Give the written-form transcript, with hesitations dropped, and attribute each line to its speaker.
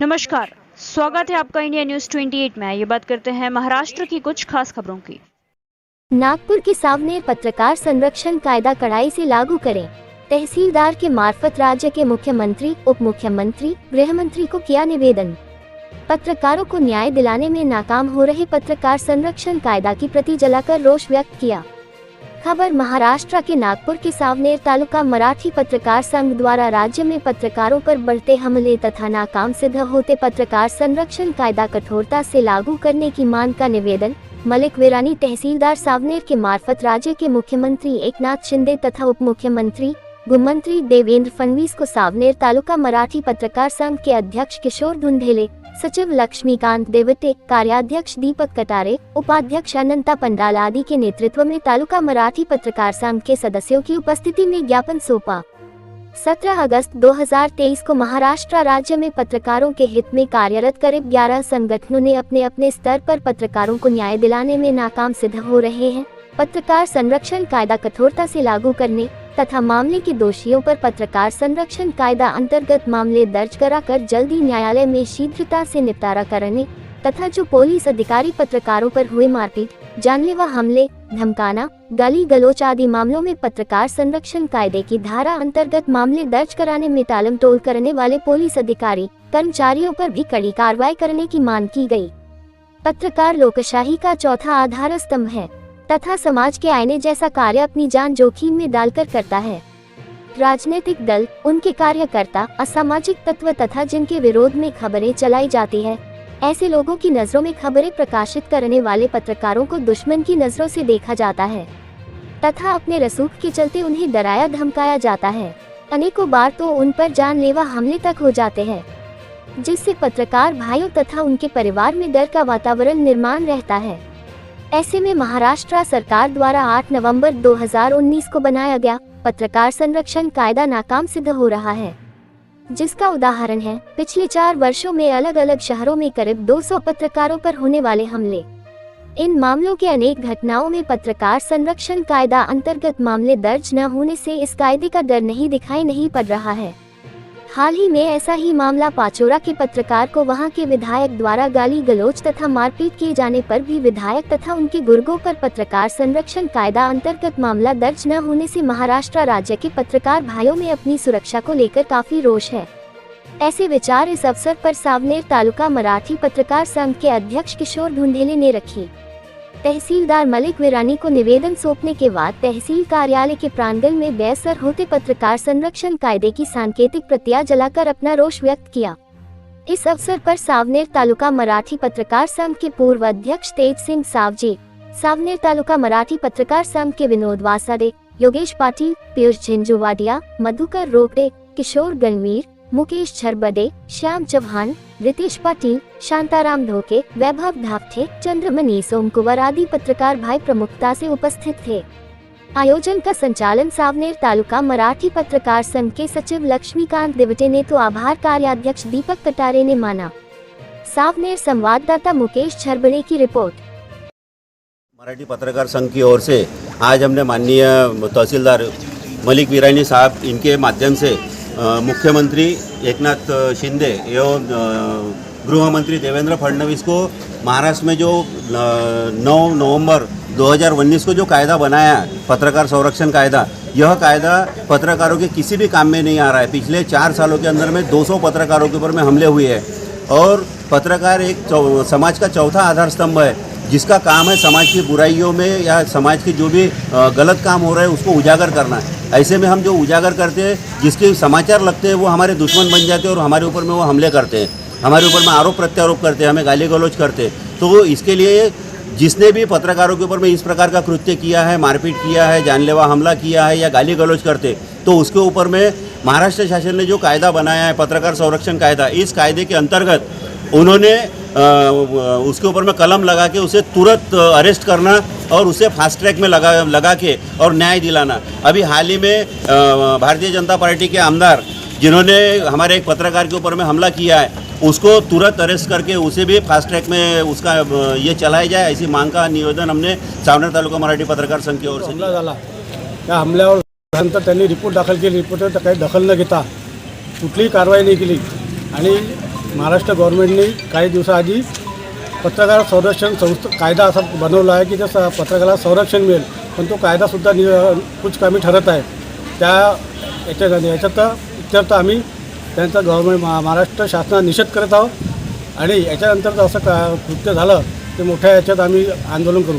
Speaker 1: नमस्कार, स्वागत है आपका इंडिया न्यूज 28 में। ये बात करते हैं महाराष्ट्र की कुछ खास खबरों की।
Speaker 2: नागपुर के सावनेर पत्रकार संरक्षण कायदा कड़ाई से लागू करें। तहसीलदार के मार्फत राज्य के मुख्यमंत्री, उप मुख्यमंत्री, गृह मंत्री को किया निवेदन। पत्रकारों को न्याय दिलाने में नाकाम हो रहे पत्रकार संरक्षण कायदा की प्रति जलाकर रोष व्यक्त किया। खबर महाराष्ट्र के नागपुर के सावनेर तालुका मराठी पत्रकार संघ द्वारा राज्य में पत्रकारों पर बढ़ते हमले तथा नाकाम सिद्ध होते पत्रकार संरक्षण कायदा कठोरता से लागू करने की मांग का निवेदन मलिक वीरानी तहसीलदार सावनेर के मार्फत राज्य के मुख्यमंत्री एकनाथ शिंदे तथा उप मुख्यमंत्री गृह मंत्री देवेंद्र फडणवीस को सावनेर तालुका मराठी पत्रकार संघ के अध्यक्ष किशोर धुंधेले, सचिव लक्ष्मीकांत देवते, कार्याध्यक्ष दीपक कटारे, उपाध्यक्ष अनंता पंडाल आदि के नेतृत्व में तालुका मराठी पत्रकार संघ के सदस्यों की उपस्थिति में ज्ञापन सौंपा। 17 अगस्त 2023 को महाराष्ट्र राज्य में पत्रकारों के हित में कार्यरत करीब 11 संगठनों ने अपने अपने स्तर पर पत्रकारों को न्याय दिलाने में नाकाम सिद्ध हो रहे हैं। पत्रकार संरक्षण कायदा कठोरता से लागू करने तथा मामले के दोषियों पर पत्रकार संरक्षण कायदा अंतर्गत मामले दर्ज कराकर जल्दी न्यायालय में शीघ्रता से निपटारा करने तथा जो पुलिस अधिकारी पत्रकारों पर हुए मारपीट, जानलेवा हमले, धमकाना, गाली गलौच आदि मामलों में पत्रकार संरक्षण कायदे की धारा अंतर्गत मामले दर्ज कराने में टालमटोल करने वाले पुलिस अधिकारी कर्मचारियों पर भी कड़ी कार्रवाई करने की मांग की गई। पत्रकार लोकशाही का चौथा आधार स्तंभ है तथा समाज के आईने जैसा कार्य अपनी जान जोखिम में डालकर करता है। राजनीतिक दल, उनके कार्यकर्ता, असामाजिक तत्व तथा जिनके विरोध में खबरें चलाई जाती है, ऐसे लोगों की नजरों में खबरें प्रकाशित करने वाले पत्रकारों को दुश्मन की नजरों से देखा जाता है तथा अपने रसूख के चलते उन्हें डराया धमकाया जाता है। अनेकों बार तो उन पर जानलेवा हमले तक हो जाते हैं, जिससे पत्रकार भाइयों तथा उनके परिवार में डर का वातावरण निर्माण रहता है। ऐसे में महाराष्ट्र सरकार द्वारा 8 नवंबर 2019 को बनाया गया पत्रकार संरक्षण कायदा नाकाम सिद्ध हो रहा है, जिसका उदाहरण है पिछले 4 वर्षों में अलग अलग शहरों में करीब 200 पत्रकारों पर होने वाले हमले। इन मामलों के अनेक घटनाओं में पत्रकार संरक्षण कायदा अंतर्गत मामले दर्ज न होने से इस कायदे का डर दिखाई नहीं पड़ रहा है। हाल ही में ऐसा ही मामला पाचोरा के पत्रकार को वहां के विधायक द्वारा गाली गलौच तथा मारपीट किए जाने पर भी विधायक तथा उनके गुर्गों पर पत्रकार संरक्षण कायदा अंतर्गत मामला दर्ज न होने से महाराष्ट्र राज्य के पत्रकार भाइयों में अपनी सुरक्षा को लेकर काफी रोष है। ऐसे विचार इस अवसर पर सावनेर तालुका मराठी पत्रकार संघ के अध्यक्ष किशोर धुंधेले ने रखी। तहसीलदार मलिक वीरानी को निवेदन सौंपने के बाद तहसील कार्यालय के प्रांगण में बेअसर होते पत्रकार संरक्षण कायदे की सांकेतिक प्रतियां जलाकर अपना रोष व्यक्त किया। इस अवसर पर सावनेर तालुका मराठी पत्रकार संघ के पूर्व अध्यक्ष तेज सिंह सावजी, सावनेर तालुका मराठी पत्रकार संघ के विनोद वासाडे, योगेश पाटिल, पीयूष झिंझुवाडिया, मधुकर रोपड़े, किशोर गणवीर, मुकेश झरबडे, श्याम चौहान, रितेश पाटिल, शांताराम धोके, वैभव धावठे, चंद्रमणि सोमकुंवर आदि पत्रकार भाई प्रमुखता से उपस्थित थे। आयोजन का संचालन सावनेर तालुका मराठी पत्रकार संघ के सचिव लक्ष्मीकांत देवटे ने तो आभार कार्याध्यक्ष दीपक कटारे ने माना। सावनेर संवाददाता मुकेश झरबडे की रिपोर्ट।
Speaker 3: मराठी पत्रकार संघ की ओर से आज हमने माननीय तहसीलदार मलिक वीरानी साहब इनके माध्यम से मुख्यमंत्री एकनाथ शिंदे एवं गृह मंत्री देवेंद्र फडणवीस को महाराष्ट्र में जो 9 नवंबर 2019 को जो कायदा बनाया पत्रकार संरक्षण कायदा, यह कायदा पत्रकारों के किसी भी काम में नहीं आ रहा है। पिछले 4 सालों के अंदर में 200 पत्रकारों के ऊपर में हमले हुए हैं और पत्रकार एक समाज का चौथा आधार स्तंभ है, जिसका काम है समाज की बुराइयों में या समाज की जो भी गलत काम हो रहा है उसको उजागर करना। ऐसे में हम जो उजागर करते हैं, जिसके समाचार लगते हैं, वो हमारे दुश्मन बन जाते हैं और हमारे ऊपर में वो हमले करते हैं, हमारे ऊपर में आरोप प्रत्यारोप करते हैं, हमें गाली गलौज करते हैं। तो इसके लिए जिसने भी पत्रकारों के ऊपर में इस प्रकार का कृत्य किया है, मारपीट किया है, जानलेवा हमला किया है या गाली गलौज करते, तो उसके ऊपर में महाराष्ट्र शासन ने जो कायदा बनाया है पत्रकार संरक्षण कायदा, इस कायदे के अंतर्गत उन्होंने उसके ऊपर में कलम लगा के उसे तुरंत अरेस्ट करना और उसे फास्ट ट्रैक में लगा के और न्याय दिलाना। अभी हाल ही में भारतीय जनता पार्टी के आमदार जिन्होंने हमारे एक पत्रकार के ऊपर में हमला किया है, उसको तुरंत अरेस्ट करके उसे भी फास्ट ट्रैक में उसका ये चलाया जाए, ऐसी मांग का निवेदन हमने सावनेर तालुका मराठी पत्रकार संघ की ओर से
Speaker 4: झाला। त्या हमल्यावर नंतर त्यांनी रिपोर्ट दाखल केली, रिपोर्टवर काही दखल न घेता कुठलीही कारवाई नाही केली आणि महाराष्ट्र गव्हर्नमेंटने काही दिवसाआधी पत्रकार संरक्षण कायदा असा बनवला आहे की त्या पत्रकाराला संरक्षण मिळेल, पण तो कायदासुद्धा कुचकामी ठरत आहे. त्या याच्यात इत्यर्थ आम्ही त्यांचा महाराष्ट्र शासनाचा निषेध करत आहोत आणि याच्यानंतर जर असं कृत्य झालं ते मोठ्या याच्यात आम्ही आंदोलन करू.